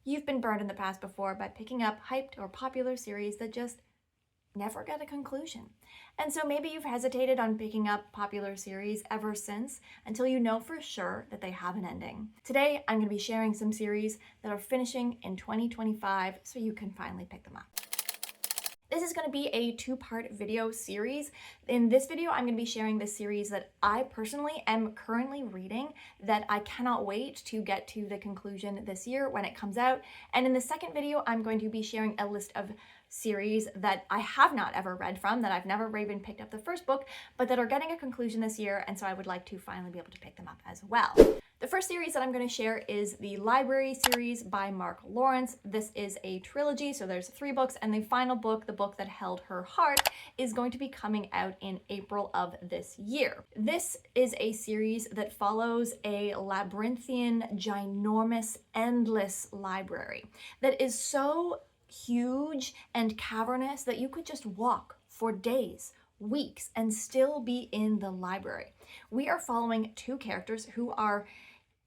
You've been burned in the past before by picking up hyped or popular series that just never get a conclusion. And so maybe you've hesitated on picking up popular series ever since until you know for sure that they have an ending. Today, I'm going to be sharing some series that are finishing in 2025 so you can finally pick them up. This is going to be a two-part video series. In this video, I'm going to be sharing the series that I personally am currently reading that I cannot wait to get to the conclusion this year when it comes out. And in the second video, I'm going to be sharing a list of series that I have not ever read from, that I've never even picked up the first book, but that are getting a conclusion this year, and so I would like to finally be able to pick them up as well. The first series that I'm going to share is the Library series by Mark Lawrence. This is a trilogy, so there's 3 books, and the final book, the book that held her heart, is going to be coming out in April of this year. This is a series that follows a labyrinthian, ginormous, endless library that is so huge and cavernous that you could just walk for days, weeks, and still be in the library. We are following 2 characters who are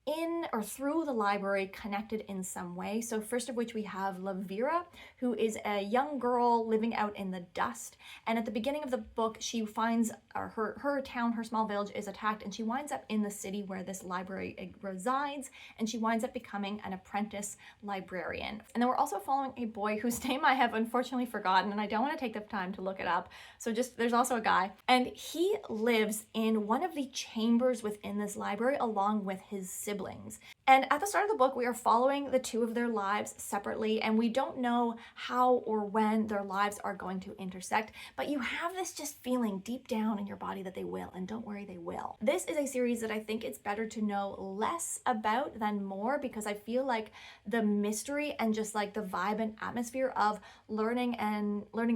in or through the library connected in some way. So first of which we have Lavira, who is a young girl living out in the dust. And at the beginning of the book, she finds her town, her small village is attacked, and she winds up in the city where this library resides, and she winds up becoming an apprentice librarian. And then we're also following a boy whose name I have unfortunately forgotten, and I don't want to take the time to look it up. So there's also a guy, and he lives in one of the chambers within this library along with his siblings. And at the start of the book, we are following the 2 of their lives separately, and we don't know how or when their lives are going to intersect, but you have this just feeling deep down in your body that they will, and don't worry, they will. This is a series that I think it's better to know less about than more, because I feel like the mystery and just like the vibe and atmosphere of learning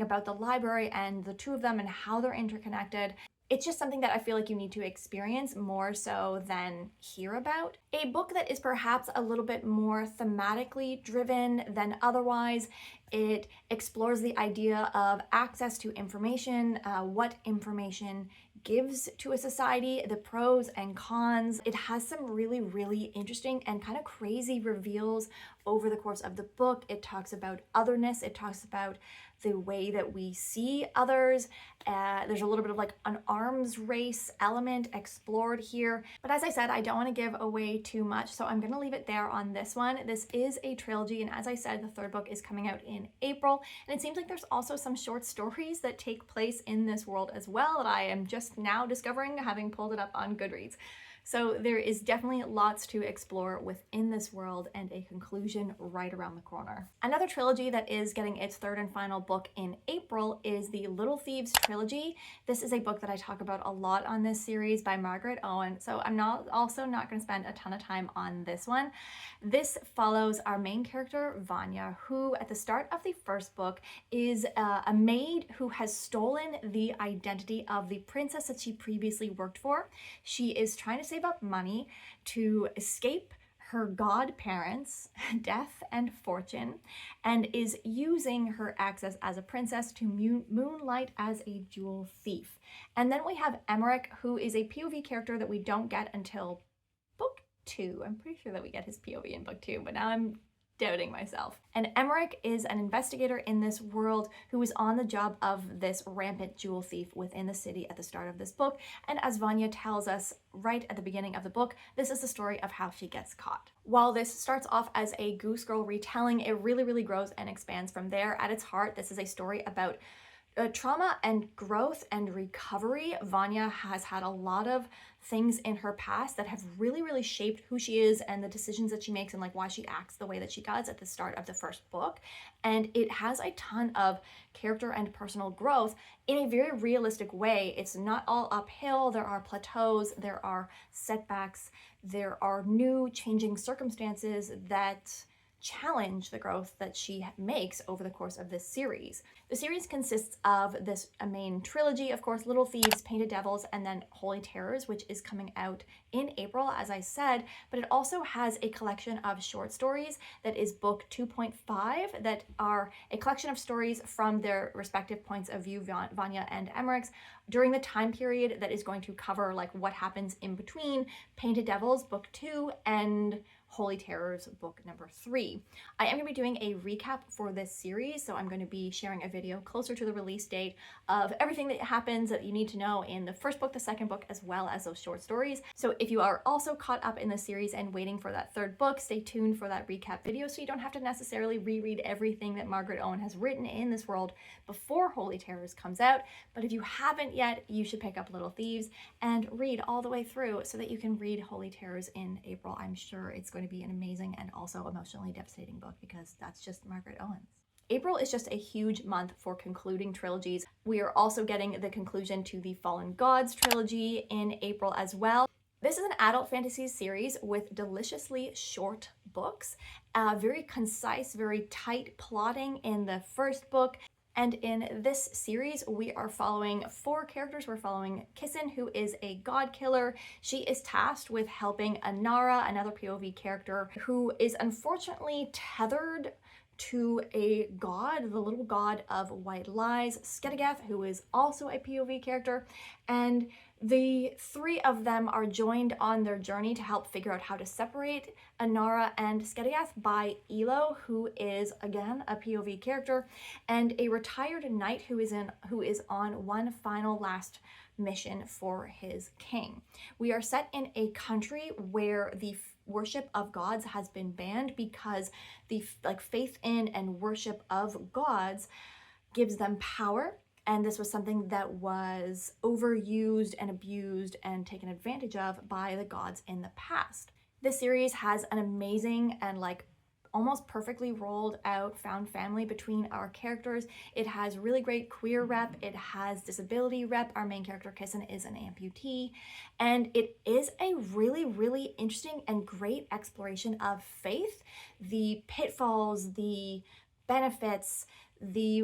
about the library and the 2 of them and how they're interconnected, it's just something that I feel like you need to experience more so than hear about. A book that is perhaps a little bit more thematically driven than otherwise. It explores the idea of access to information, what information gives to a society, the pros and cons. It has some really, really interesting and kind of crazy reveals over the course of the book. It talks about otherness. It talks about the way that we see others. There's a little bit of like an arms race element explored here. But as I said, I don't want to give away too much, so I'm going to leave it there on this one. This is a trilogy, and as I said, the 3rd book is coming out in April. And it seems like there's also some short stories that take place in this world as well that I am just now discovering, having pulled it up on Goodreads. So there is definitely lots to explore within this world and a conclusion right around the corner. Another trilogy that is getting its 3rd and final book in April is the Little Thieves trilogy. This is a book that I talk about a lot on this series by Margaret Owen, so I'm also not going to spend a ton of time on this one. This follows our main character, Vanya, who at the start of the 1st book is a maid who has stolen the identity of the princess that she previously worked for. She is trying to save up money to escape her godparents' death and fortune, and is using her access as a princess to moonlight as a jewel thief. And then we have Emmerich, who is a POV character that we don't get until book 2. I'm pretty sure that we get his POV in book 2, but now I'm doubting myself. And Emmerich is an investigator in this world who is on the job of this rampant jewel thief within the city at the start of this book. And as Vanya tells us right at the beginning of the book, this is the story of how she gets caught. While this starts off as a Goose Girl retelling, it really, really grows and expands from there. At its heart, this is a story about trauma and growth and recovery. Vanya has had a lot of things in her past that have really, really shaped who she is and the decisions that she makes and like why she acts the way that she does at the start of the 1st book. And it has a ton of character and personal growth in a very realistic way. It's not all uphill. There are plateaus, there are setbacks, there are new changing circumstances that challenge the growth that she makes over the course of this series. The series consists of this main trilogy, of course, Little Thieves, Painted Devils, and then Holy Terrors, which is coming out in April, as I said, but it also has a collection of short stories that is book 2.5 that are a collection of stories from their respective points of view, Vanya and Emmerich's, during the time period that is going to cover like what happens in between Painted Devils, book 2, and Holy Terrors book number 3. I am going to be doing a recap for this series, so I'm going to be sharing a video closer to the release date of everything that happens that you need to know in the first book, the second book, as well as those short stories. So if you are also caught up in the series and waiting for that third book, stay tuned for that recap video so you don't have to necessarily reread everything that Margaret Owen has written in this world before Holy Terrors comes out. But if you haven't yet, you should pick up Little Thieves and read all the way through so that you can read Holy Terrors in April. I'm sure it's going to be an amazing and also emotionally devastating book because that's just Margaret Owen. April is just a huge month for concluding trilogies. We are also getting the conclusion to the Fallen Gods trilogy in April as well. This is an adult fantasy series with deliciously short books, very concise, very tight plotting in the first book. And in this series, we are following 4 characters. We're following Kissin, who is a god killer. She is tasked with helping Anara, another POV character, who is unfortunately tethered to a god, the little god of white lies, Skedagath, who is also a POV character. And the 3 of them are joined on their journey to help figure out how to separate Anara and Skedagath by Elo, who is again a POV character, and a retired knight who is on one final last mission for his king. We are set in a country where the worship of gods has been banned because the faith in and worship of gods gives them power. And this was something that was overused and abused and taken advantage of by the gods in the past. This series has an amazing and almost perfectly rolled out found family between our characters. It has really great queer rep. It has disability rep. Our main character, Kissin, is an amputee. And it is a really, really interesting and great exploration of faith, the pitfalls, the benefits, the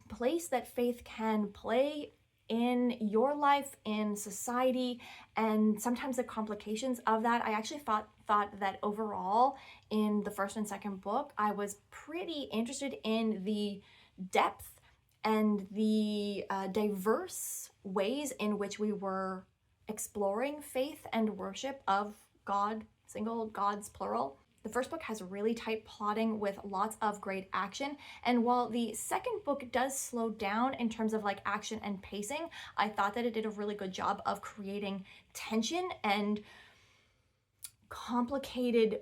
place that faith can play in your life, in society, and sometimes the complications of that. I actually thought that overall in the first and second book, I was pretty interested in the depth and the diverse ways in which we were exploring faith and worship of God, single, gods, plural. The first book has really tight plotting with lots of great action, and while the second book does slow down in terms of action and pacing, I thought that it did a really good job of creating tension and complicated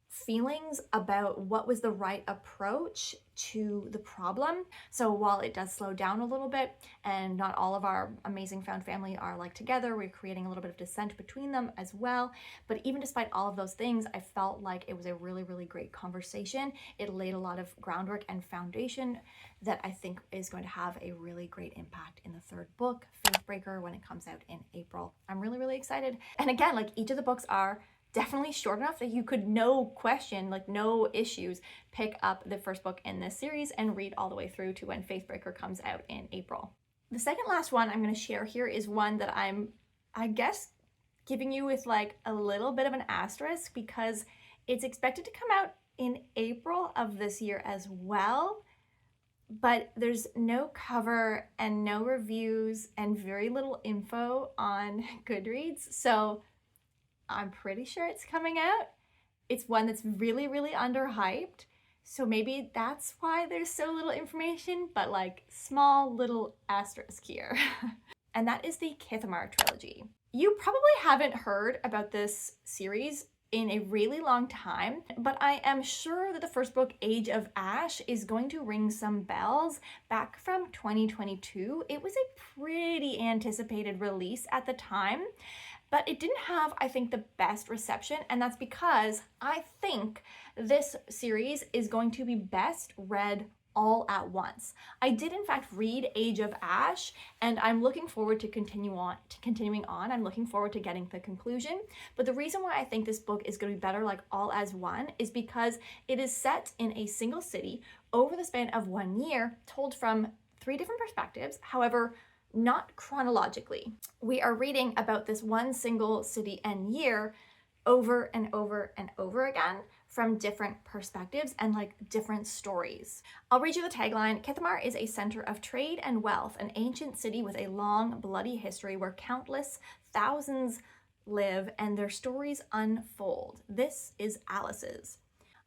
feelings about what was the right approach to the problem. So while it does slow down a little bit and not all of our amazing found family are together, we're creating a little bit of dissent between them as well. But even despite all of those things, I felt like it was a really, really great conversation. It laid a lot of groundwork and foundation that I think is going to have a really great impact in the third book, Faithbreaker, when it comes out in April. I'm really, really excited. And again, each of the books are definitely short enough that you could, no question, no issues, pick up the first book in this series and read all the way through to when Faithbreaker comes out in April. The second last one I'm going to share here is one that I guess, giving you with a little bit of an asterisk because it's expected to come out in April of this year as well, but there's no cover and no reviews and very little info on Goodreads, so I'm pretty sure it's coming out. It's one that's really, really underhyped. So maybe that's why there's so little information, but small little asterisk here. And that is the Kithamar trilogy. You probably haven't heard about this series in a really long time, but I am sure that the first book, Age of Ash, is going to ring some bells. Back from 2022, it was a pretty anticipated release at the time. But it didn't have, I think, the best reception, and that's because I think this series is going to be best read all at once. I did in fact read Age of Ash, and I'm looking forward to continuing on. I'm looking forward to getting the conclusion. But the reason why I think this book is going to be better all as one is because it is set in a single city over the span of 1 year, told from 3 different perspectives. However, not chronologically. We are reading about this one single city and year over and over and over again from different perspectives and different stories. I'll read you the tagline. Kithamar is a center of trade and wealth, an ancient city with a long, bloody history where countless thousands live and their stories unfold. This is Alice's.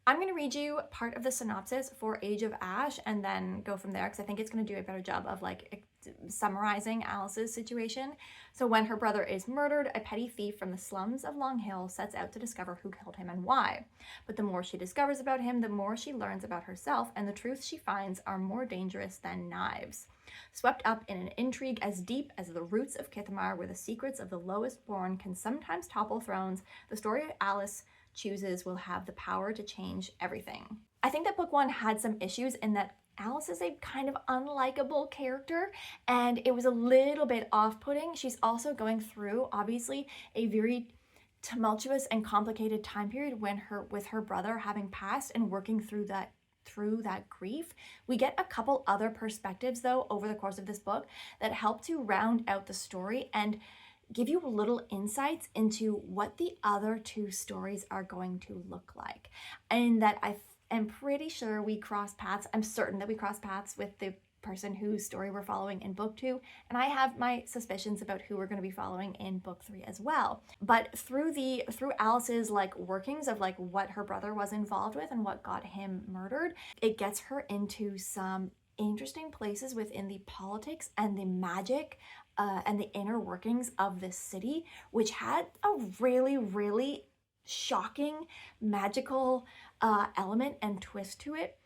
I'm going to read you part of the synopsis for Age of Ash and then go from there, because I think it's going to do a better job of like summarizing Alice's situation. So when her brother is murdered, a petty thief from the slums of Long Hill sets out to discover who killed him and why. But the more she discovers about him, the more she learns about herself, and the truths she finds are more dangerous than knives. Swept up in an intrigue as deep as the roots of Kithamar, where the secrets of the lowest born can sometimes topple thrones, the story Alice chooses will have the power to change everything. I think that book one had some issues in that Alice is a kind of unlikable character, and it was a little bit off-putting. She's also going through, obviously, a very tumultuous and complicated time period with her brother having passed and working through that grief. We get a couple other perspectives, though, over the course of this book that help to round out the story and give you little insights into what the other two stories are going to look like. And that I am pretty sure we cross paths. I'm certain that we cross paths with the person whose story we're following in book 2, and I have my suspicions about who we're going to be following in book 3 as well. But through Alice's like workings of like what her brother was involved with and what got him murdered, it gets her into some interesting places within the politics and the magic and the inner workings of this city, which had a really, really shocking magical element and twist to it.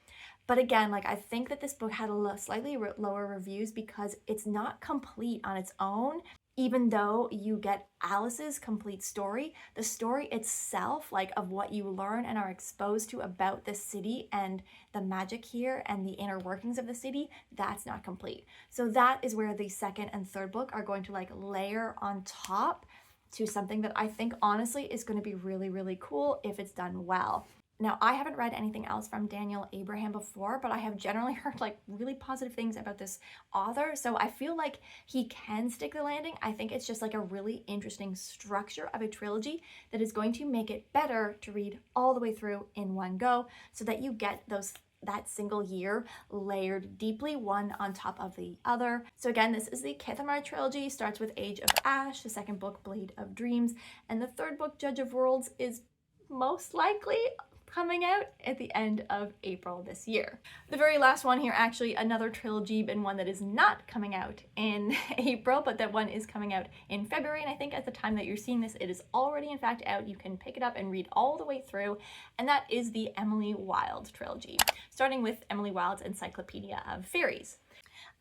But again, like I think that this book had slightly lower reviews because it's not complete on its own. Even though you get Alice's complete story, the story itself, like of what you learn and are exposed to about the city and the magic here and the inner workings of the city, that's not complete. So that is where the second and third book are going to like layer on top to something that I think honestly is going to be really, really cool if it's done well. Now, I haven't read anything else from Daniel Abraham before, but I have generally heard like really positive things about this author. So I feel like he can stick the landing. I think it's just like a really interesting structure of a trilogy that is going to make it better to read all the way through in one go so that you get that single year layered deeply, one on top of the other. So again, this is the Kithamar trilogy, starts with Age of Ash, the second book, Blade of Dreams, and the third book, Judge of Worlds, is most likely coming out at the end of April this year. The very last one here, actually another trilogy, and one that is not coming out in April, but that one is coming out in February, and I think at the time that you're seeing this, it is already in fact out. You can pick it up and read all the way through, and that is the Emily Wilde trilogy, starting with Emily Wilde's Encyclopedia of Fairies.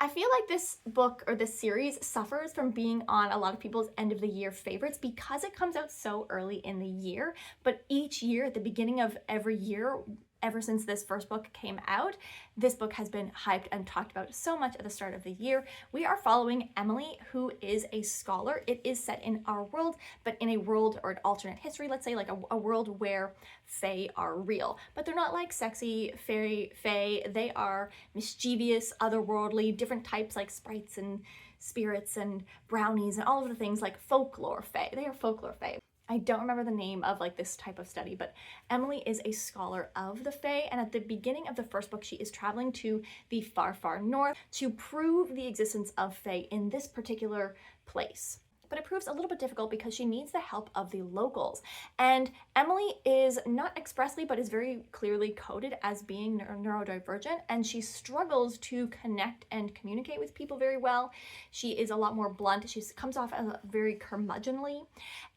I feel like this book or this series suffers from being on a lot of people's end of the year favorites because it comes out so early in the year. But each year, at the beginning of every year, ever since this first book came out, this book has been hyped and talked about so much at the start of the year. We are following Emily, who is a scholar. It is set in our world, but in a world or an alternate history, let's say, like a world where fae are real. But they're not like sexy fae. They are mischievous, otherworldly, different types like sprites and spirits and brownies and all of the things like folklore fae. They are folklore fae. I don't remember the name of like this type of study, but Emily is a scholar of the fae, and at the beginning of the first book, she is traveling to the far, far north to prove the existence of fae in this particular place. But it proves a little bit difficult because she needs the help of the locals. And Emily is not expressly, but is very clearly coded as being neurodivergent, and she struggles to connect and communicate with people very well. She is a lot more blunt. She comes off as very curmudgeonly,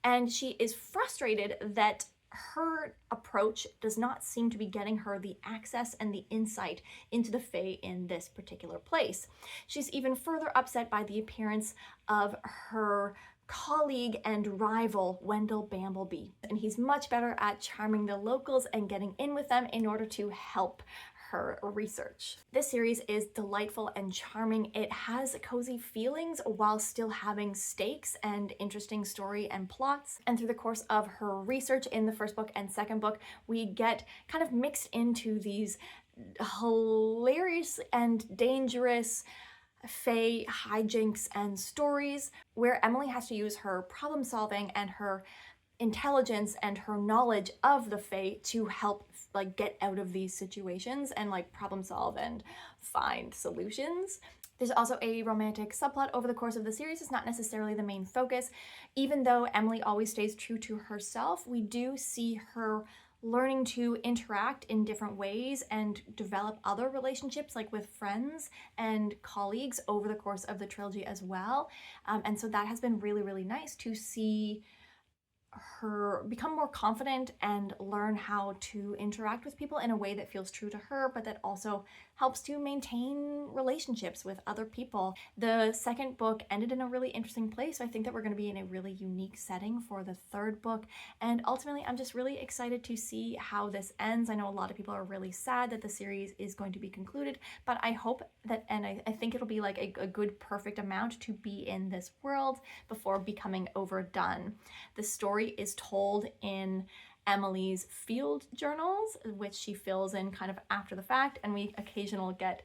and she is frustrated that her approach does not seem to be getting her the access and the insight into the fae in this particular place. She's even further upset by the appearance of her colleague and rival, Wendell Bamblebee. And he's much better at charming the locals and getting in with them in order to help her research. This series is delightful and charming. It has cozy feelings while still having stakes and interesting story and plots. And through the course of her research in the first book and second book, we get kind of mixed into these hilarious and dangerous fae hijinks and stories where Emily has to use her problem solving and her intelligence and her knowledge of the fae to help like get out of these situations and like problem solve and find solutions. There's also a romantic subplot over the course of the series. It's not necessarily the main focus. Even though Emily always stays true to herself, we do see her learning to interact in different ways and develop other relationships, like with friends and colleagues, over the course of the trilogy as well. And so that has been really, really nice to see her become more confident and learn how to interact with people in a way that feels true to her, but that also helps to maintain relationships with other people. The second book ended in a really interesting place, so I think that we're going to be in a really unique setting for the third book, and ultimately I'm just really excited to see how this ends. I know a lot of people are really sad that the series is going to be concluded, but I hope that, and I think it'll be like a good perfect amount to be in this world before becoming overdone. The story is told in Emily's field journals, which she fills in kind of after the fact, and we occasionally get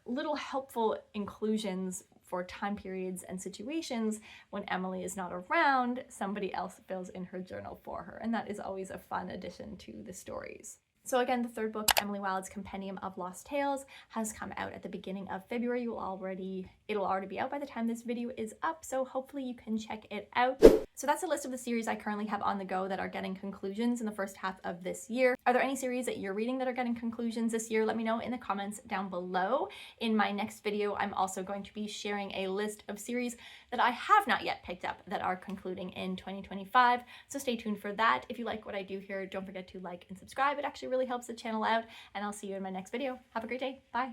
little helpful inclusions for time periods and situations when Emily is not around. Somebody else fills in her journal for her, and that is always a fun addition to the stories. So again, the third book, Emily Wilde's Compendium of Lost Tales, has come out at the beginning of February. It'll already be out by the time this video is up, so hopefully you can check it out. So that's a list of the series I currently have on the go that are getting conclusions in the first half of this year. Are there any series that you're reading that are getting conclusions this year? Let me know in the comments down below. In my next video, I'm also going to be sharing a list of series that I have not yet picked up that are concluding in 2025. So stay tuned for that. If you like what I do here, don't forget to like and subscribe. It actually really helps the channel out, and I'll see you in my next video. Have a great day. Bye.